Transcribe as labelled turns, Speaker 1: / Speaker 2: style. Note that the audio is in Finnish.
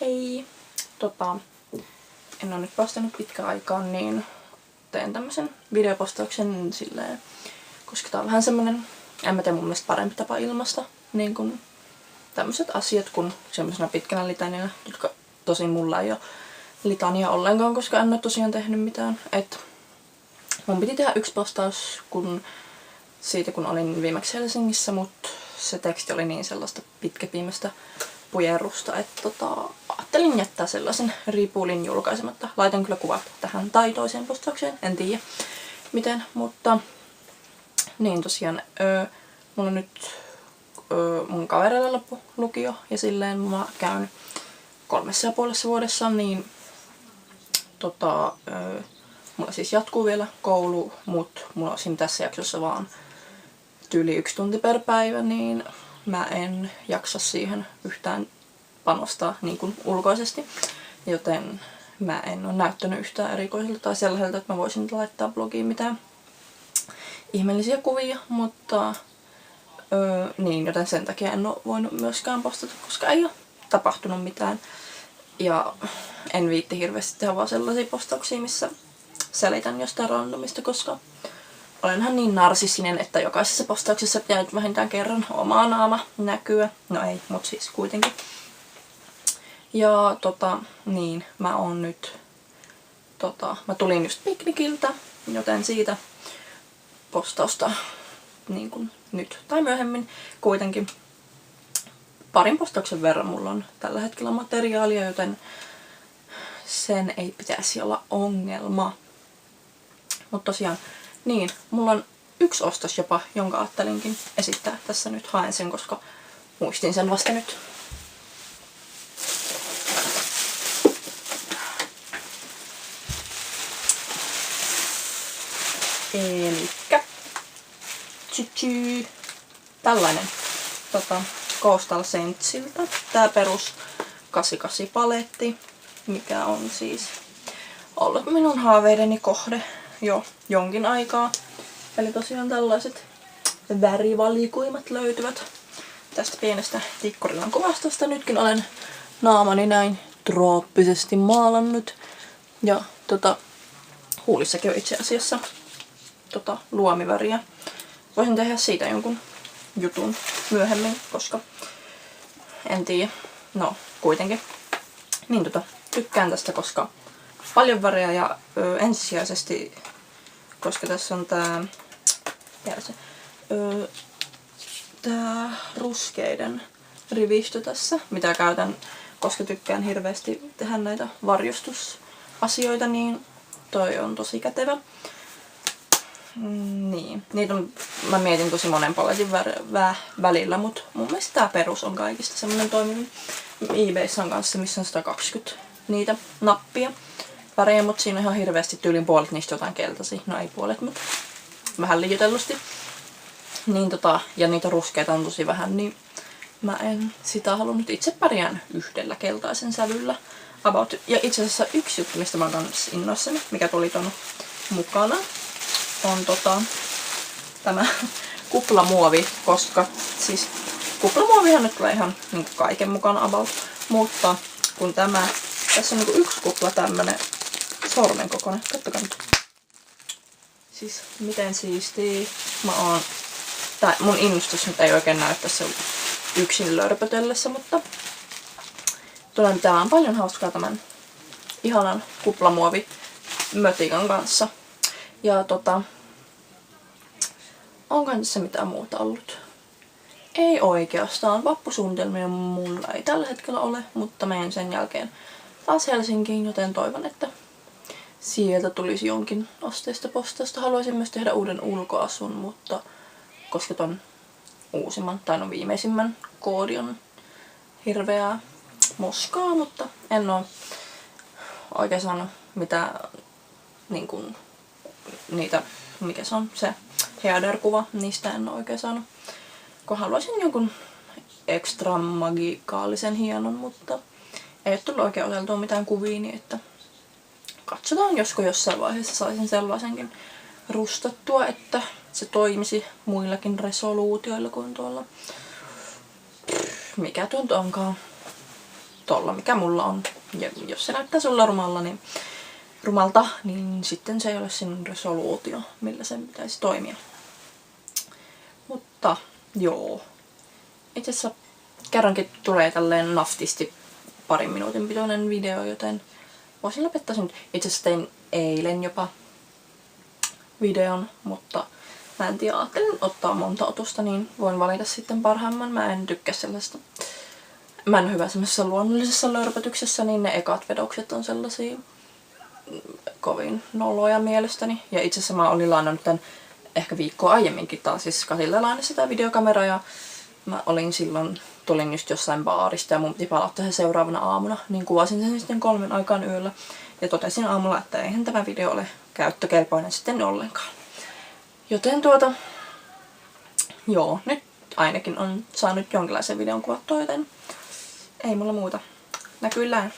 Speaker 1: Hei! En ole nyt postannut pitkään aikaan, niin teen tämmösen videopostauksen silleen, koska tää on vähän semmonen, en mä tiedä, mun mielestä parempi tapa ilmaista niin kun tämmöset asiat kuin semmosena pitkänä litaniana, jotka tosin mulla ei oo litania ollenkaan, koska en oo tosiaan tehnyt mitään. Mun piti tehdä yksi postaus kun olin viimeksi Helsingissä, mutta se teksti oli niin sellaista pitkäpiimästä pujerrusta, että ajattelin jättää sellaisen ripulin julkaisematta. Laitan kyllä kuvat tähän tai toiseen postaukseen, en tiedä miten, mutta niin tosiaan mulla on nyt mun kavereilla loppu lukio ja silleen mä käyn 3,5 vuodessa, niin mulla siis jatkuu vielä koulu, mutta mulla on siinä tässä jaksossa vaan tyyli 1 tunti per päivä, niin mä en jaksa siihen yhtään panostaa niin kuin ulkoisesti, joten mä en ole näyttänyt yhtään erikoiselta tai sellaiselta, että mä voisin laittaa blogiin mitään ihmeellisiä kuvia, mutta niin, joten sen takia en ole voinut myöskään postata, koska ei ole tapahtunut mitään. Ja en viitti hirveästi tehdä vaan sellaisia postauksia, missä selitän jostain randomista, koska olenhan niin narsistinen, että jokaisessa postauksessa pitää nyt vähintään kerran omaa naama näkyä. No ei, mut siis kuitenkin. Ja niin, mä oon nyt, mä tulin just piknikiltä, joten siitä postausta niin kuin nyt tai myöhemmin kuitenkin parin postauksen verran mulla on tällä hetkellä materiaalia, joten sen ei pitäisi olla ongelma. Mutta tosiaan, niin, mulla on yksi ostos jopa, jonka ajattelinkin esittää tässä nyt. Haen sen, koska muistin sen vasta nyt. Elikkä tällainen Coastal Scentsiltä. Tää perus 88 paletti, mikä on siis ollut minun haaveideni kohde jo jonkin aikaa. Eli tosiaan tällaiset värivalikoimat löytyvät tästä pienestä Tikkurilan kuvastosta. Nytkin olen naamani näin trooppisesti maalannut. Ja huulissakin on itse asiassa luomiväriä. Voisin tehdä siitä jonkun jutun myöhemmin, koska en tiedä. No, kuitenkin. Niin tykkään tästä, koska paljon väriä ja ensisijaisesti, koska tässä on tää ruskeiden rivistö tässä, mitä käytän, koska tykkään hirveästi tehdä näitä varjostusasioita, niin toi on tosi kätevä. Niin, niitä on, mä mietin tosi monen paletin välillä, mutta mun mielestä tää perus on kaikista semmonen toimivin. eBayssä on kanssa, missä on 120 niitä nappia värejä, mutta siinä on ihan hirveästi tyylin puolet niistä jotain keltaisia. No ei puolet, mutta vähän liioitellusti. Niin ja niitä ruskeita on tosi vähän, niin mä en sitä halunnut. Itse pärjään yhdellä keltaisen sävyllä. About. Ja itse asiassa yksi juttu, mistä mä oon kanssa innoissani, mikä tuli ton mukana, on tämä kuplamuovi, koska siis kuplamuovihan nyt tulee ihan niin kaiken mukana about, mutta kun tässä on niin yksi kupla tämmönen sormen kokoinen, kattokaa nyt. Siis miten siistii mä oon, tai mun innostus nyt ei oikein näy tässä yksin lörpötellessä, mutta tulee pitämään paljon hauskaa tämän ihanan kuplamuovi mötikan kanssa. Ja onkohan tässä mitään muuta ollut? Ei oikeastaan. Vappusuunnitelmia mulla ei tällä hetkellä ole, mutta menen sen jälkeen taas Helsinkiin, joten toivon, että sieltä tulisi jonkin asteista postausta. Haluaisin myös tehdä uuden ulkoasun, mutta koska ton uusimman, tai no viimeisimmän koodi on hirveää moskaa, mutta en oo oikein saanut mitään niin kuin niitä, mikä se on, se header-kuva, niistä en ole oikein saanut. Kun haluaisin jonkun ekstra magikaalisen hienon, mutta ei ole tullut oikein oteltua mitään kuvia, niin että katsotaan, josko jossain vaiheessa saisin sellaisenkin rustattua, että se toimisi muillakin resoluutioilla kuin tuolla. Mikä tuo onkaan? tolla mikä mulla on. Ja jos se näyttää sulla rumalta, niin sitten se ei ole sinun resoluutio, millä sen pitäisi toimia. Mutta joo. Itse asiassa kerrankin tulee tälleen naftisti parin minuutin pitoinen video, joten voisin lopettaa sen. Itse asiassa tein eilen jopa videon, mutta mä en tiedä, ajattelin ottaa monta otusta, niin voin valita sitten parhaimman. Mä en tykkää sellaista. Mä en ole hyvä semmoisessa luonnollisessa lörpötyksessä, niin ne ekat vedokset on sellaisia kovin noloja mielestäni. Ja itse asiassa mä olin lainannut tän ehkä viikkoa aiemminkin taas siis Kasille lainassa tää videokamera ja mä olin silloin, tulin just jossain baarista ja mun piti palauttaa se seuraavana aamuna, niin kuvasin sen sitten 3 aikaan yöllä. Ja totesin aamulla, että eihän tämä video ole käyttökelpoinen sitten ollenkaan. Joten joo, nyt ainakin on saanut jonkinlaisen videon kuvattua, joten ei mulla muuta. Näkyillään.